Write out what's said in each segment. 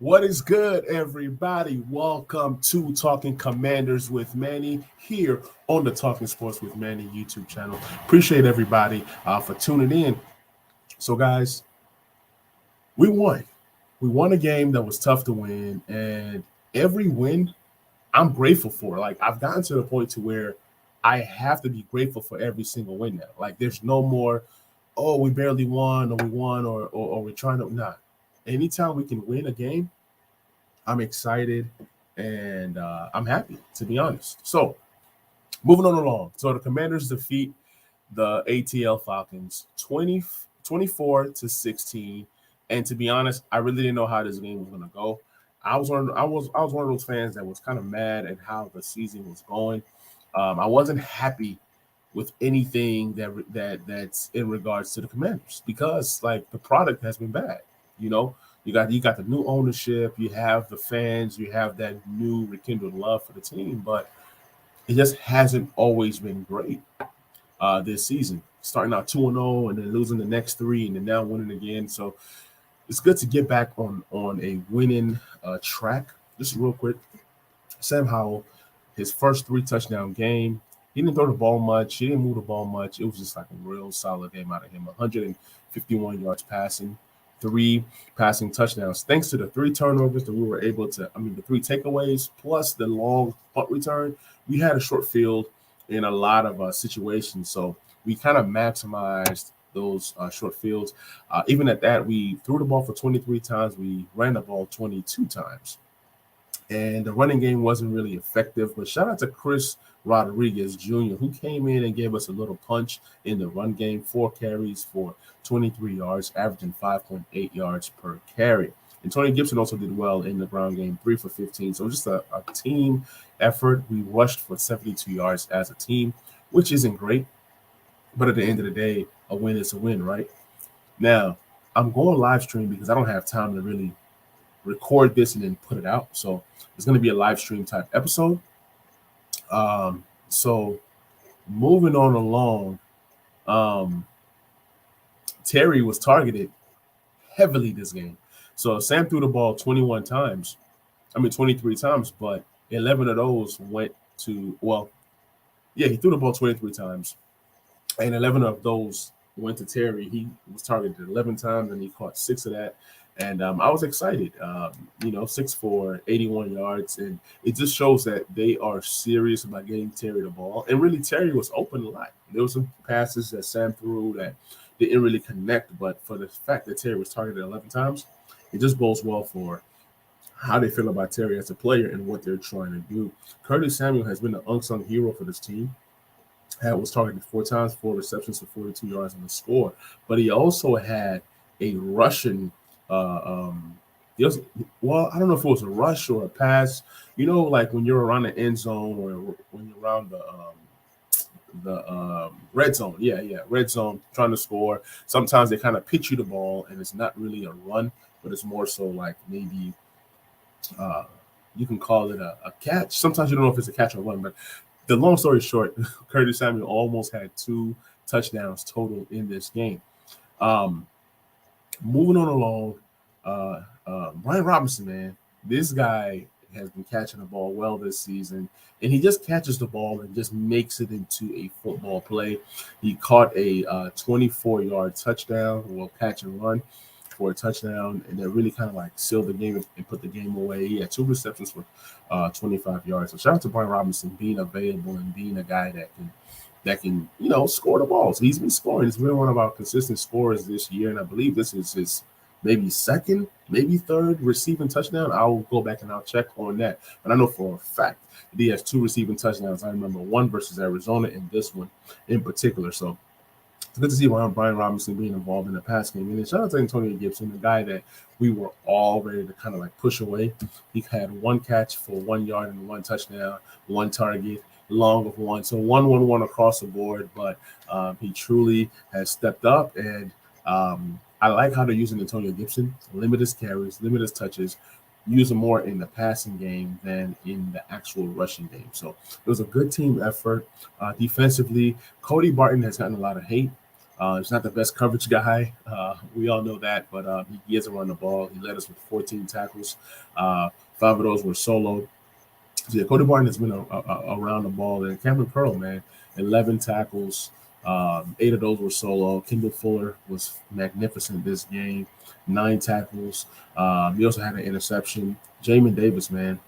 What is good, everybody? Welcome to Talking Commanders with Manny here on the Talking Sports with Manny YouTube channel. Appreciate everybody for tuning in. So, guys, we won. We won a game that was tough to win, and every win I'm grateful for. Like, I've gotten to the point to where I have to be grateful for every single win now. Like, there's no more, oh, we barely won, or we won, or we're trying to. Nah. Anytime we can win a game, I'm excited and I'm happy, to be honest. So, moving on along. So, the Commanders defeat the ATL Falcons 24-16. And to be honest, I really didn't know how this game was going to go. I was one of those fans that was kind of mad at how the season was going. I wasn't happy with anything that's in regards to the Commanders because like the product has been bad. You know, you got the new ownership, you have the fans, you have that new rekindled love for the team, but it just hasn't always been great this season. Starting out 2-0 and then losing the next three and then now winning again. So it's good to get back on a winning track. Just real quick, Sam Howell, his first three touchdown game. He didn't throw the ball much. He didn't move the ball much. It was just like a real solid game out of him. 151 yards passing, three passing touchdowns. Thanks to the three turnovers that we were able to, the three takeaways plus the long punt return, we had a short field in a lot of situations. So we kind of maximized those short fields. Even at that, we threw the ball for 23 times. We ran the ball 22 times. And the running game wasn't really effective. But shout out to Chris Rodriguez Jr., who came in and gave us a little punch in the run game. 4 carries for 23 yards, averaging 5.8 yards per carry. And Tony Gibson also did well in the ground game, 3 for 15. So just a team effort. We rushed for 72 yards as a team, which isn't great. But at the end of the day, a win is a win, right? Now, I'm going live stream because I don't have time to really record this and then put it out. So it's going to be a live stream type episode. So moving on along, Terry was targeted heavily this game. So Sam threw the ball 23 times, but 11 of those went to, he threw the ball 23 times, and 11 of those went to Terry. He was targeted 11 times, and he caught 6 of that. And I was excited, 6 for 81 yards. And it just shows that they are serious about getting Terry the ball. And really, Terry was open a lot. There were some passes that Sam threw that didn't really connect. But for the fact that Terry was targeted 11 times, it just bodes well for how they feel about Terry as a player and what they're trying to do. Curtis Samuel has been an unsung hero for this team. Was targeted 4 times, 4 receptions for 42 yards on the score. But he also had a rushing I don't know if it was a rush or a pass. Like when you're around the end zone or when you're around the red zone. Yeah, red zone, trying to score. Sometimes they kind of pitch you the ball, and it's not really a run, but it's more so like maybe you can call it a catch. Sometimes you don't know if it's a catch or run, but the long story short, Curtis Samuel almost had 2 touchdowns total in this game. Moving on along, Brian Robinson, man, this guy has been catching the ball well this season, and he just catches the ball and just makes it into a football play. He caught a 24-yard touchdown, catch and run for a touchdown, and that really kind of like sealed the game and put the game away. He had 2 receptions for 25 yards. So shout out to Brian Robinson being available and being a guy that can score the ball. So he's been scoring. He's been one of our consistent scorers this year, and I believe this is his maybe second, maybe third receiving touchdown. I'll go back and I'll check on that. But I know for a fact that he has 2 receiving touchdowns. I remember one versus Arizona and this one in particular. So it's good to see Brian Robinson being involved in the pass game. And then shout out to Antonio Gibson, the guy that we were all ready to kind of like push away. He had 1 catch for 1 yard and 1 touchdown, 1 target, long of 1. So 1-1-1 across the board. But he truly has stepped up. And I like how they're using Antonio Gibson, limit his carries, limit his touches, use him more in the passing game than in the actual rushing game. So it was a good team effort. Defensively, Cody Barton has gotten a lot of hate. He's not the best coverage guy. We all know that, but he has to run the ball. He led us with 14 tackles. 5 of those were solo. So yeah, Cody Barton has been around the ball. And Cameron Pearl, man, 11 tackles. 8 of those were solo. Kendall Fuller was magnificent this game. 9 tackles. He also had an interception. Jamin Davis, man,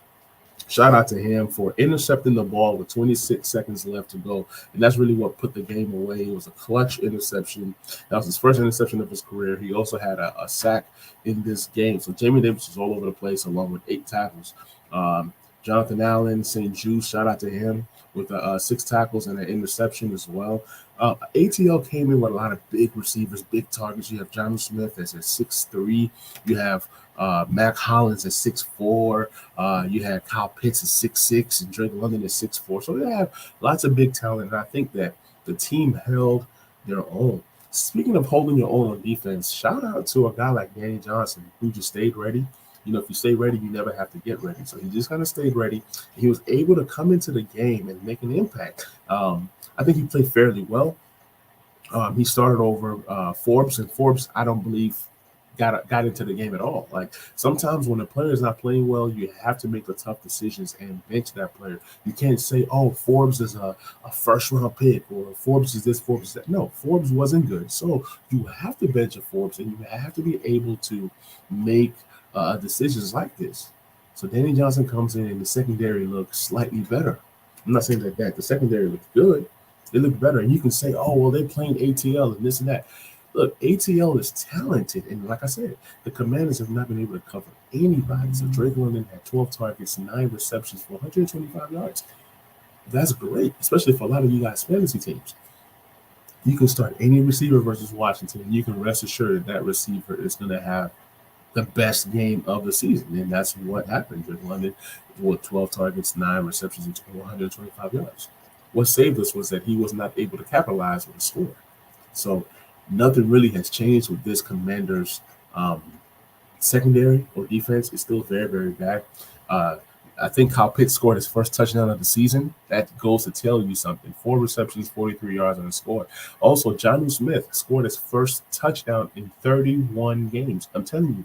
shout out to him for intercepting the ball with 26 seconds left to go. And that's really what put the game away. It was a clutch interception. That was his first interception of his career. He also had a sack in this game. So Jamie Davis was all over the place along with 8 tackles. Um, Jonathan Allen, St. Jude, shout out to him with 6 tackles and an interception as well. ATL came in with a lot of big receivers, big targets. You have John Smith as a 6'3". You have Mac Hollins at 6'4". You had Kyle Pitts at 6'6", and Drake London at 6'4". So they have lots of big talent, and I think that the team held their own. Speaking of holding your own on defense, shout out to a guy like Danny Johnson who just stayed ready. You know, if you stay ready, you never have to get ready. So he just kind of stayed ready. He was able to come into the game and make an impact. I think he played fairly well. He started over Forbes, and Forbes, I don't believe, got into the game at all. Like sometimes when a player is not playing well, you have to make the tough decisions and bench that player. You can't say, "Oh, Forbes is a first round pick," or "Forbes is this, Forbes is that." No, Forbes wasn't good, so you have to bench a Forbes, and you have to be able to make decisions like this. So Danny Johnson comes in, and the secondary looks slightly better. I'm not saying that the secondary looks good. They look better, and you can say, "Oh, well, they're playing ATL and this and that." Look, ATL is talented, and like I said, the Commanders have not been able to cover anybody. So Drake London had 12 targets, 9 receptions for 125 yards. That's great, especially for a lot of you guys' fantasy teams. You can start any receiver versus Washington, and you can rest assured that receiver is going to have the best game of the season, and that's what happened. Drake London with 12 targets, 9 receptions, and 125 yards. What saved us was that he was not able to capitalize with a score. So nothing really has changed with this Commanders secondary or defense. It's still very, very bad. I think Kyle Pitts scored his first touchdown of the season. That goes to tell you something. 4 receptions, 43 yards on the score. Also, Jonnu Smith scored his first touchdown in 31 games. I'm telling you,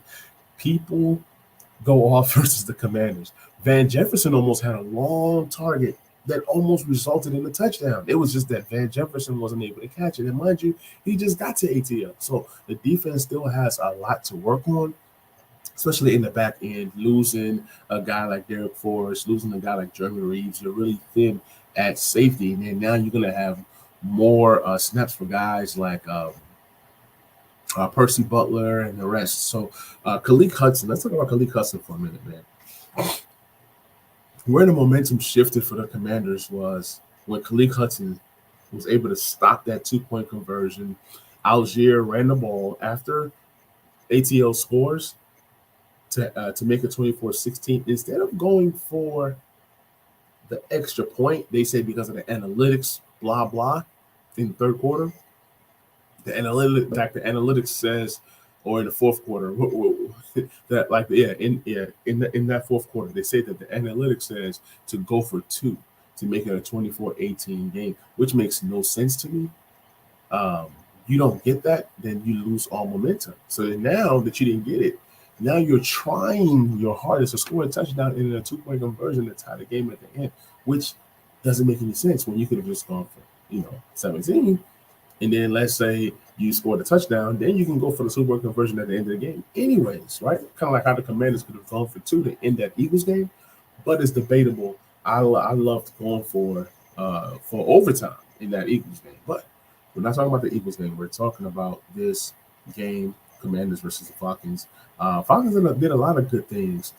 people go off versus the Commanders. Van Jefferson almost had a long target that almost resulted in a touchdown. It was just that Van Jefferson wasn't able to catch it. And mind you, he just got to ATL. So the defense still has a lot to work on, especially in the back end. Losing a guy like Derek Forrest, losing a guy like Jeremy Reeves, you're really thin at safety. And then now you're going to have more snaps for guys like Percy Butler and the rest. So Khaleke Hudson, let's talk about Khaleke Hudson for a minute, man. Where the momentum shifted for the Commanders was when Khaleke Hudson was able to stop that 2-point conversion. Algier ran the ball after ATL scores to make it 24-16. Instead of going for the extra point, they say because of the analytics, blah, blah, in the third quarter. The analytics says, or in the fourth quarter, that like in that fourth quarter, they say that the analytics says to go for 2 to make it a 24-18 game, which makes no sense to me. You don't get that, then you lose all momentum. So now that you didn't get it, now you're trying your hardest to score a touchdown in a 2-point conversion to tie the game at the end, which doesn't make any sense when you could have just gone for 17. And then let's say you scored a touchdown, then you can go for the 2-point conversion at the end of the game. Anyways, right? Kind of like how the Commanders could have gone for 2 to end that Eagles game, but it's debatable. I loved going for overtime in that Eagles game, but we're not talking about the Eagles game. We're talking about this game, Commanders versus the Falcons. Falcons did a lot of good things.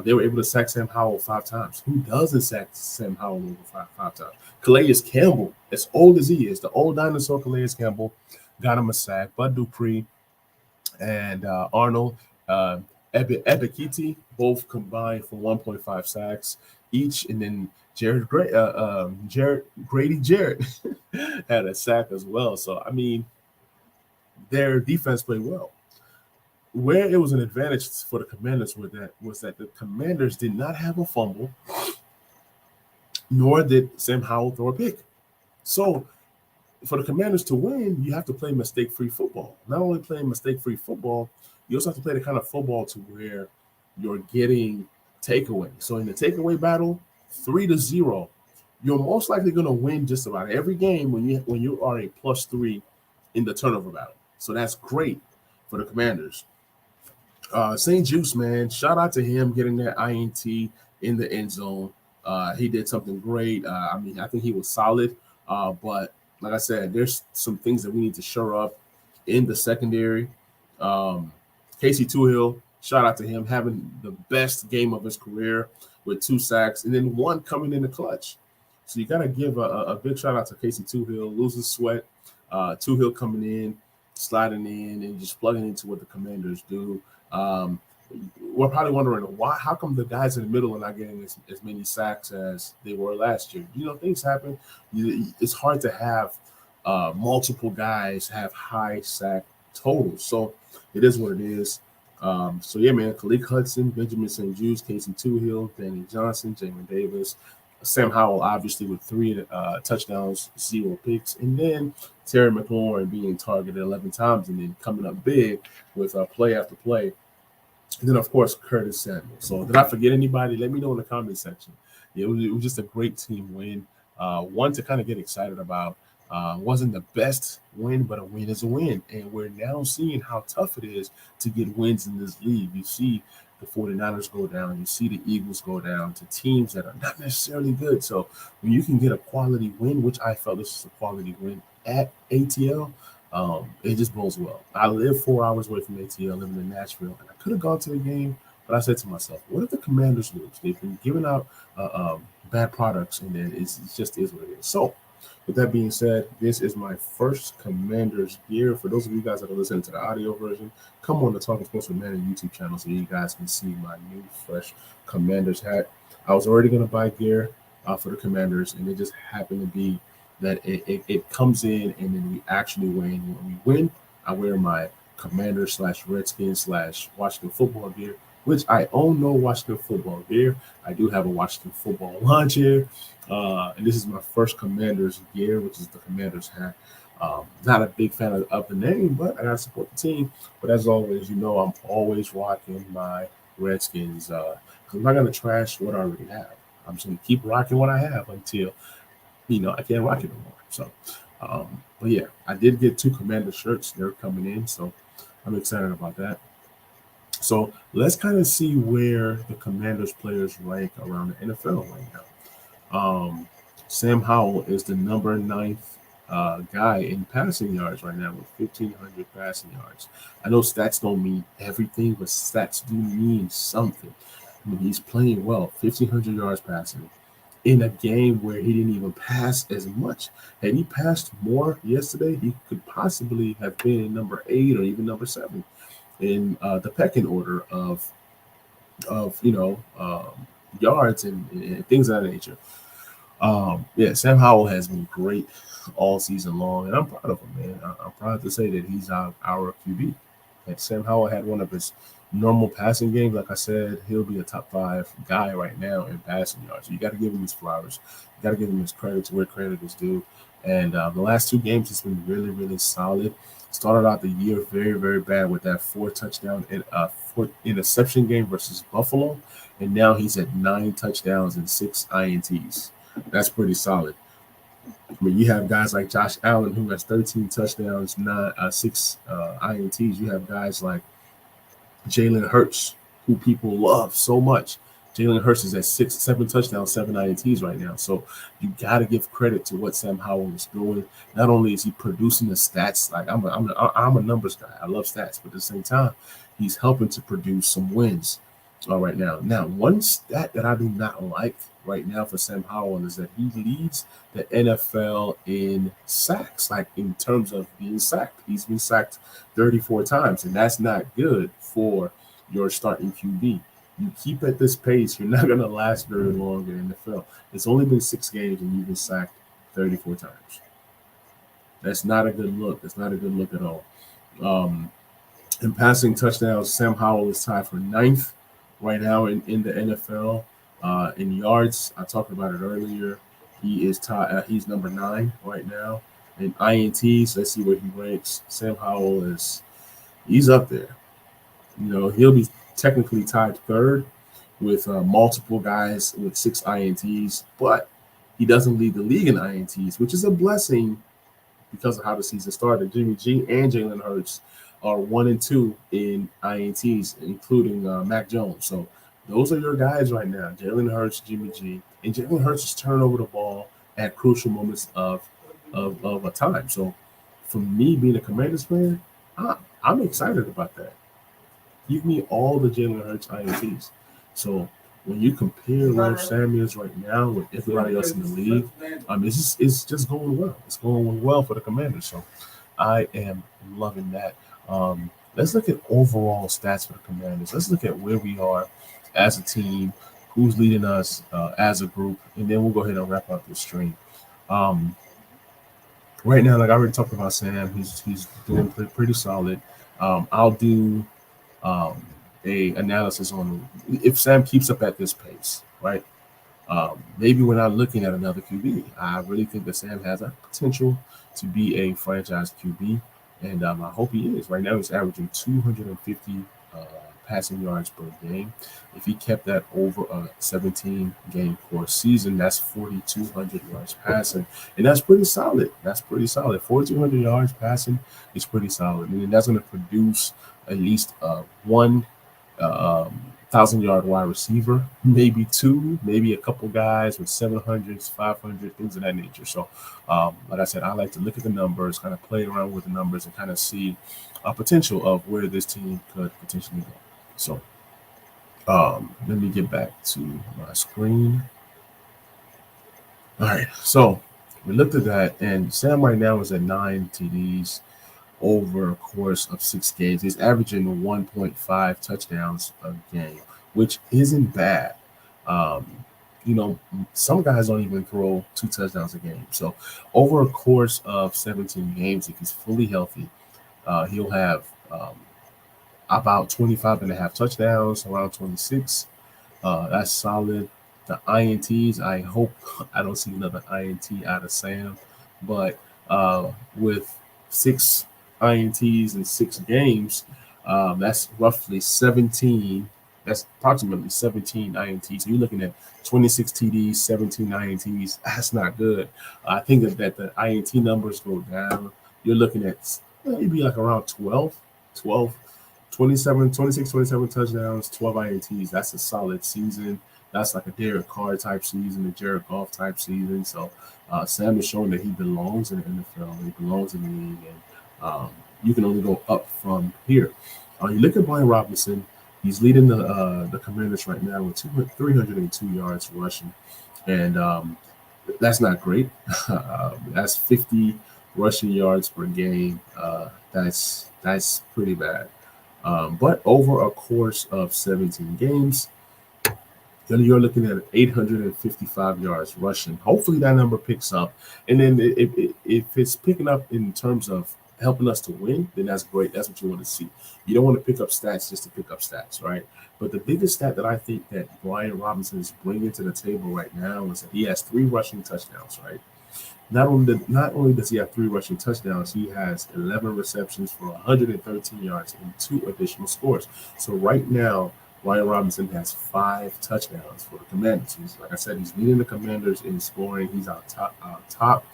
They were able to sack Sam Howell 5 times. Who doesn't sack Sam Howell over five times? Calais Campbell, as old as he is, the old dinosaur Calais Campbell, got him a sack. Bud Dupree and Arnold Ebikiti both combined for 1.5 sacks each. And then Grady Jarrett had a sack as well. So, I mean, their defense played well. Where it was an advantage for the Commanders was that the Commanders did not have a fumble, nor did Sam Howell throw a pick. So for the Commanders to win, you have to play mistake-free football. Not only playing mistake-free football, you also have to play the kind of football to where you're getting takeaway. So in the takeaway battle, 3-0, you're most likely going to win just about every game when you are a +3 in the turnover battle. So that's great for the Commanders. St. Juice, man, shout out to him getting that INT in the end zone. He did something great. I mean, I think he was solid. But like I said, there's some things that we need to shore up in the secondary. Um, Casey Toohill, shout out to him having the best game of his career with 2 sacks and then 1 coming in the clutch. So you got to give a big shout out to Casey Toohill, losing sweat. Toohill coming in, sliding in, and just plugging into what the Commanders do. Um, we're probably wondering why. How come the guys in the middle are not getting as many sacks as they were last year? You know, things happen. It's hard to have multiple guys have high sack totals. So it is what it is. So yeah, man. Khalid Hudson, Benjamin St. Juice, Casey Toohill, Danny Johnson, Jamin Davis, Sam Howell, obviously with 3 touchdowns, 0 picks, and then Terry McLaurin being targeted 11 times and then coming up big with play after play. And then, of course, Curtis Samuel. So did I forget anybody? Let me know in the comment section. Yeah, it was just a great team win. One to kind of get excited about. Wasn't the best win, but a win is a win. And we're now seeing how tough it is to get wins in this league. You see the 49ers go down. You see the Eagles go down to teams that are not necessarily good. So when you can get a quality win, which I felt this is a quality win at ATL, it just bodes well. I live 4 hours away from ATL, living in Nashville, and I could have gone to the game, but I said to myself, what if the Commanders lose? They've been giving out bad products, and then it just is what it is. So with that being said, this is my first Commanders gear. For those of you guys that are listening to the audio version, come on the Talking Sports with Man YouTube channel so you guys can see my new, fresh Commanders hat. I was already going to buy gear for the Commanders, and it just happened to be that it comes in and then we actually win. When we win, I wear my Commanders /Redskins /Washington football gear, which I own no Washington football gear. I do have a Washington football lawn chair. And this is my first Commanders gear, which is the Commanders hat. Not a big fan of the name, but I got to support the team. But as always, you know, I'm always rocking my Redskins because I'm not going to trash what I already have. I'm just going to keep rocking what I have until, you know, I can't rock it anymore. So, but yeah, I did get 2 Commander shirts. They're coming in, so I'm excited about that. So let's kind of see where the Commanders players rank around the NFL right now. Sam Howell is the number 9th guy in passing yards right now with 1,500 passing yards. I know stats don't mean everything, but stats do mean something. I mean, he's playing well, 1,500 yards passing in a game where he didn't even pass as much. Had he passed more yesterday, he could possibly have been number 8 or even number 7 in the pecking order of yards and things of that nature. Yeah, Sam Howell has been great all season long, and I'm proud of him, man. I'm proud to say that he's our QB. And Sam Howell had one of his normal passing games. Like I said, he'll be a top 5 guy right now in passing yards. So you got to give him his flowers. You got to give him his credit to where credit is due. And the last 2 games, it's been really, really solid. Started out the year very, very bad with that 4 touchdown and 4 interception game versus Buffalo, and now he's at 9 touchdowns and 6 INTs. That's pretty solid. I mean, you have guys like Josh Allen who has 13 touchdowns, 6 INTs. You have guys like Jalen Hurts, who people love so much. Jalen Hurts is at 7 touchdowns, 7 INTs right now. So you got to give credit to what Sam Howell is doing. Not only is he producing the stats, like I'm a numbers guy. I love stats, but at the same time, he's helping to produce some wins right now. Now, one stat that I do not like right now for Sam Howell is that he leads the NFL in sacks, like in terms of being sacked. He's been sacked 34 times, and that's not good for your starting QB. You keep at this pace, you're not going to last very long in the NFL. It's only been 6 games, and you've been sacked 34 times. That's not a good look. That's not a good look at all. In passing touchdowns, Sam Howell is tied for 9th right now in the NFL. In yards, I talked about it earlier. He is tied. He's number 9 right now. In INTs, let's see where he ranks. Sam Howell he's up there. He'll be technically tied third with multiple guys with 6 INTs, but he doesn't lead the league in INTs, which is a blessing because of how the season started. Jimmy G and Jalen Hurts are 1 and 2 in INTs, including Mac Jones. So those are your guys right now: Jalen Hurts, Jimmy G, and Jalen Hurts is turning over the ball at crucial moments of a time. So for me, being a Commanders fan, I'm excited about that. Give me all the Jalen Hurts INTs. So when you compare Love Samuels right now with everybody else in the league, it's just going well. It's going well for the Commanders. So I am loving that. Let's look at overall stats for the Commanders. Let's look at where we are as a team, who's leading us as a group, and then we'll go ahead and wrap up this stream. Um, right now, like I already talked about Sam, he's doing pretty solid. I'll do um, a analysis on if Sam keeps up at this pace, right? Maybe we're not looking at another QB. I really think that Sam has a potential to be a franchise QB, and I hope he is. Right now, he's averaging 250 passing yards per game. If he kept that over a 17-game course season, that's 4,200 yards passing, and that's pretty solid. That's pretty solid. 4,200 yards passing is pretty solid, and that's going to produce at least one 1,000-yard wide receiver, maybe two, maybe a couple guys with 700s, 500, things of that nature. So, like I said, I like to look at the numbers, kind of play around with the numbers, and kind of see a potential of where this team could potentially go. So, let me get back to my screen. All right, so we looked at that, and Sam right now is at 9 TDs over a course of 6 games. He's averaging 1.5 touchdowns a game, which isn't bad. Um, some guys don't even throw 2 touchdowns a game. So over a course of 17 games, if he's fully healthy, he'll have about 25 and a half touchdowns, around 26. That's solid. The INTs, I hope I don't see another INT out of Sam, but with 6 INTs in 6 games, that's roughly 17. That's approximately 17 INTs. So you're looking at 26 TDs, 17 INTs. That's not good. I think that the INT numbers go down. You're looking at maybe like around 12, 27, 26, 27 touchdowns, 12 INTs. That's a solid season. That's like a Derek Carr type season, a Jared Goff type season. So Sam is showing that he belongs in the NFL. He belongs in the league, and you can only go up from here. You look at Brian Robinson. He's leading the Commanders right now with 302 yards rushing, and that's not great. That's 50 rushing yards per game. That's pretty bad. But over a course of 17 games, then you're looking at 855 yards rushing. Hopefully that number picks up. And then if it's picking up in terms of helping us to win, then that's great. That's what you want to see. You don't want to pick up stats just to pick up stats, right? But the biggest stat that I think that Brian Robinson is bringing to the table right now is that he has 3 rushing touchdowns, right? Not only does he have 3 rushing touchdowns, he has 11 receptions for 113 yards and 2 additional scores. So right now, Ryan Robinson has 5 touchdowns for the Commanders. Like I said, he's leading the Commanders in scoring. He's our top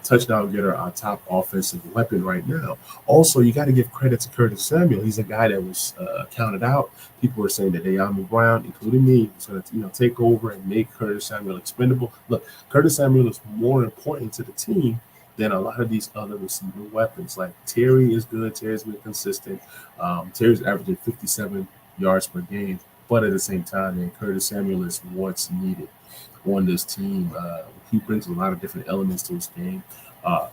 touchdown getter, our top offensive weapon right now. Also, you got to give credit to Curtis Samuel. He's a guy that was counted out. People were saying that De'Ami Brown, including me, was going to take over and make Curtis Samuel expendable. Look, Curtis Samuel is more important to the team than a lot of these other receiver weapons. Like Terry is good. Terry's been consistent. Terry's averaging 57 yards per game, but at the same time, and Curtis Samuel is what's needed on this team. He brings a lot of different elements to his game. But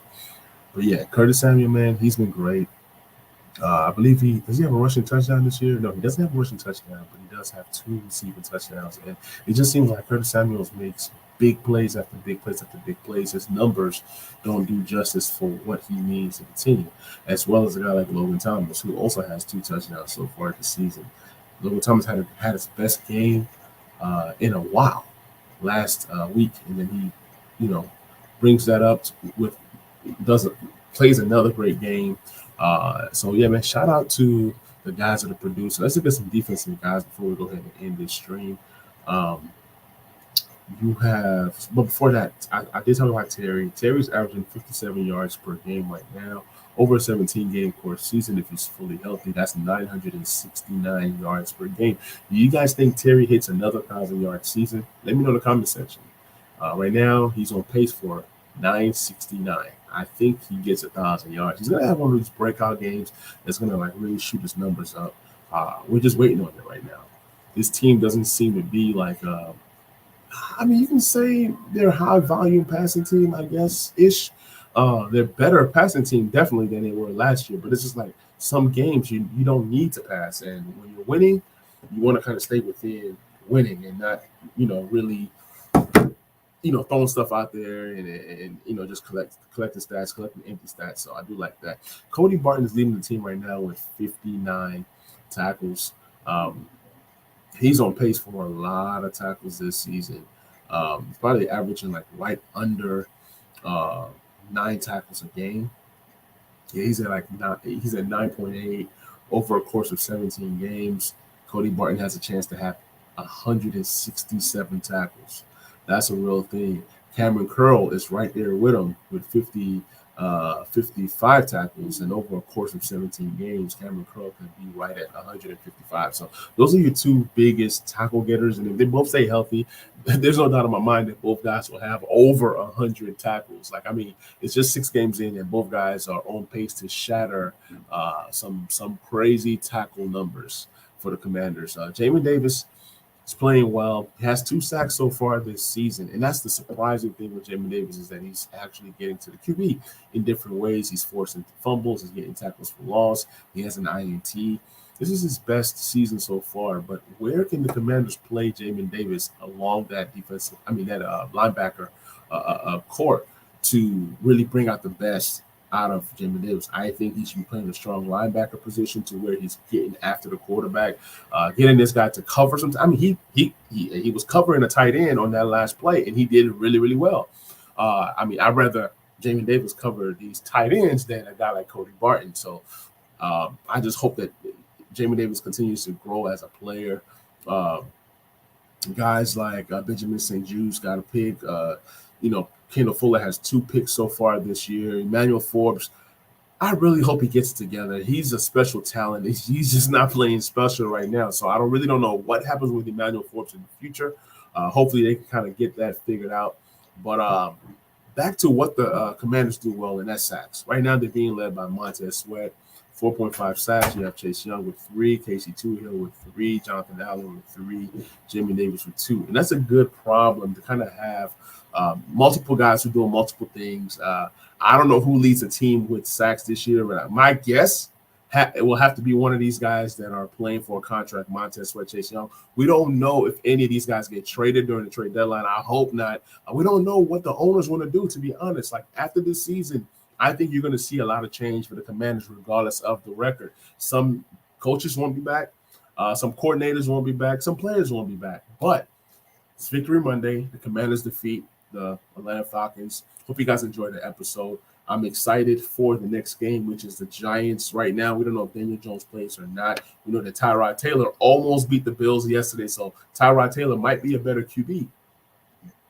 yeah, Curtis Samuel, man, he's been great. I believe does he have a rushing touchdown this year? No, he doesn't have a rushing touchdown, but he does have 2 receiving touchdowns. And it just seems like Curtis Samuel makes big plays after big plays after big plays. His numbers don't do justice for what he means to the team, as well as a guy like Logan Thomas, who also has 2 touchdowns so far this season. Logan Thomas had his best game in a while last week, and then he, brings that up with does plays another great game. So yeah, man, shout out to the guys that are producing. Let's look at some defensive guys before we go ahead and end this stream. Um, you have, but before that, I did talk about Terry. Terry's averaging 57 yards per game right now. Over a 17 game course season, if he's fully healthy, that's 969 yards per game. Do you guys think Terry hits another 1,000 yard season? Let me know in the comment section. Right now, he's on pace for 969. I think he gets 1,000 yards. He's gonna have one of these breakout games that's gonna like really shoot his numbers up. We're just waiting on it right now. This team doesn't seem to be like I mean, you can say they're a high volume passing team, I guess, ish. They're better passing team definitely than they were last year, but it's just like some games you don't need to pass, and when you're winning, you want to kind of stay within winning and not really throwing stuff out there and just collecting stats, collecting empty stats. So I do like that. Cody Barton is leading the team right now with 59 tackles. He's on pace for a lot of tackles this season. Probably averaging like right under 9 tackles a game. Yeah, he's at 9.8 over a course of 17 games. Cody Barton has a chance to have 167 tackles. That's a real thing. Cameron Curl is right there with him with 55 tackles, and over a course of 17 games, Cameron Curl could be right at 155. So those are your two biggest tackle getters, and if they both stay healthy, there's no doubt in my mind that both guys will have over 100 tackles. Like, I mean, it's just 6 games in, and both guys are on pace to shatter some crazy tackle numbers for the Commanders. Jamin Davis is playing well. He has 2 sacks so far this season, and that's the surprising thing with Jamin Davis is that he's actually getting to the QB in different ways. He's forcing fumbles. He's getting tackles for loss. He has an INT. This is his best season so far, but where can the Commanders play Jamin Davis along that linebacker court to really bring out the best out of Jamin Davis? I think he should be playing a strong linebacker position to where he's getting after the quarterback, getting this guy to cover some. I mean, he was covering a tight end on that last play, and he did it really, really well. I mean, I'd rather Jamin Davis cover these tight ends than a guy like Cody Barton. So I just hope that Jamin Davis continues to grow as a player. Guys like Benjamin St. Juste got a pick. Kendall Fuller has 2 picks so far this year. Emmanuel Forbes, I really hope he gets together. He's a special talent. He's just not playing special right now. So I don't know what happens with Emmanuel Forbes in the future. Hopefully they can kind of get that figured out. But back to what the Commanders do well, and that's sacks. Right now they're being led by Montez Sweat. 4.5 sacks. You have Chase Young with 3, Casey Toohill with 3, Jonathan Allen with 3, Jamin Davis with 2. And that's a good problem to kind of have multiple guys who are doing multiple things. I don't know who leads the team with sacks this year, but my guess it will have to be one of these guys that are playing for a contract, Montez Sweat, Chase Young. We don't know if any of these guys get traded during the trade deadline. I hope not. We don't know what the owners want to do, to be honest. Like, after this season, I think you're going to see a lot of change for the Commanders regardless of the record. Some coaches won't be back. Some coordinators won't be back. Some players won't be back. But it's Victory Monday. The Commanders defeat the Atlanta Falcons. Hope you guys enjoyed the episode. I'm excited for the next game, which is the Giants. Right now, we don't know if Daniel Jones plays or not. We know that Tyrod Taylor almost beat the Bills yesterday, so Tyrod Taylor might be a better QB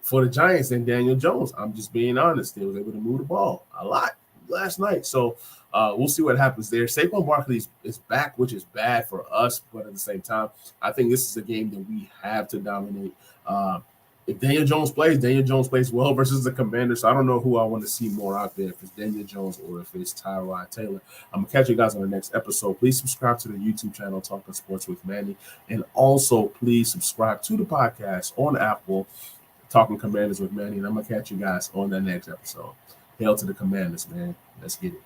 for the Giants than Daniel Jones. I'm just being honest. They was able to move the ball a lot last night. So we'll see what happens there. Saquon Barkley is back, which is bad for us, but at the same time, I think this is a game that we have to dominate. If Daniel Jones plays well versus the Commanders. So I don't know who I want to see more out there, if it's Daniel Jones or if it's Tyrod Taylor. I'm going to catch you guys on the next episode. Please subscribe to the YouTube channel, Talking Sports with Manny. And also, please subscribe to the podcast on Apple, Talking Commanders with Manny. And I'm going to catch you guys on the next episode. Hail to the Commanders, man. Let's get it.